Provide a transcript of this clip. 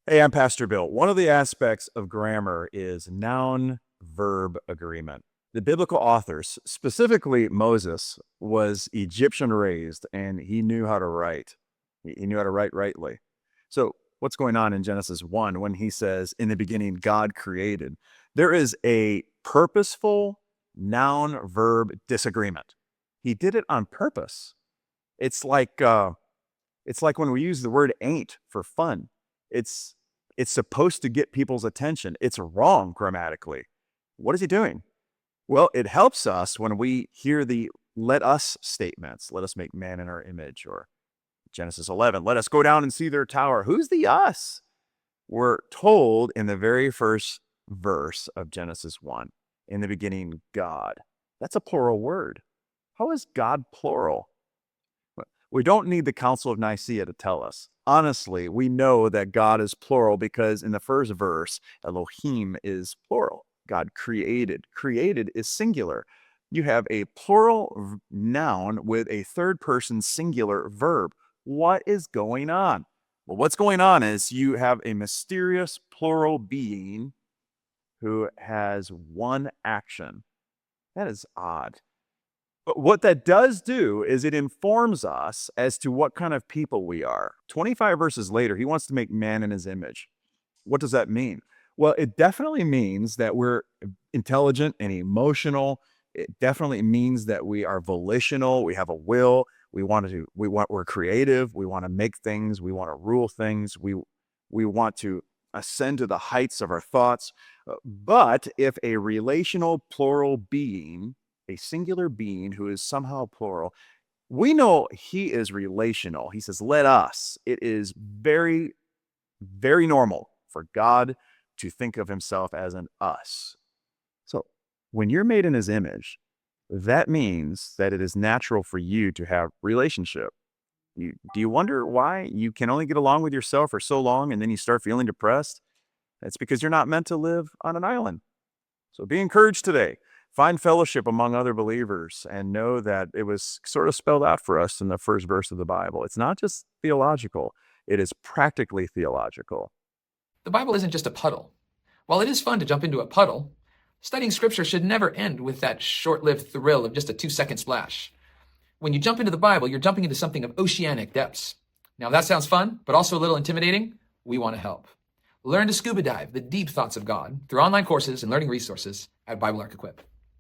Hey, I'm Pastor Bill. One of the aspects of grammar is noun-verb agreement. The biblical authors, specifically Moses, was Egyptian raised and he knew how to write. He knew how to write rightly. So, what's going on in Genesis 1 when he says, in the beginning, God created? There is a purposeful noun-verb disagreement. He did it on purpose. It's like when we use the word ain't for fun. It's it's supposed to get people's attention. It's wrong grammatically. What is he doing? Well, it helps us when we hear the let us statements. Let us make man in our image, or Genesis 11, let us go down and see their tower. Who's the us? We're told in the very first verse of Genesis 1, in the beginning, God. That's a plural word. How is God plural? We don't need the Council of Nicaea to tell us. Honestly, we know that God is plural because in the first verse, Elohim is plural. God created. Created is singular. You have a plural noun with a third person singular verb. What is going on? Well, what's going on is you have a mysterious plural being who has one action. That is odd. But what that does do is it informs us as to what kind of people we are. 25 verses later, he wants to make man in his image. What does that mean? Well, it definitely means that we're intelligent and emotional. It definitely means that we are volitional. We have a will. We're creative. We want to make things. We want to rule things. We want to ascend to the heights of our thoughts. But if a relational plural being, a singular being who is somehow plural, we know he is relational. He says, let us. It is very, very normal for God to think of himself as an us. So when you're made in his image, that means that it is natural for you to have relationship. Do you wonder why you can only get along with yourself for so long and then you start feeling depressed? It's because you're not meant to live on an island. So be encouraged today. Find fellowship among other believers and know that it was sort of spelled out for us in the first verse of the Bible. It's not just theological, it is practically theological. The Bible isn't just a puddle. While it is fun to jump into a puddle, studying Scripture should never end with that short-lived thrill of just a 2-second splash. When you jump into the Bible, you're jumping into something of oceanic depths. Now, if that sounds fun, but also a little intimidating, we want to help. Learn to scuba dive the deep thoughts of God through online courses and learning resources at Biblearc Equip.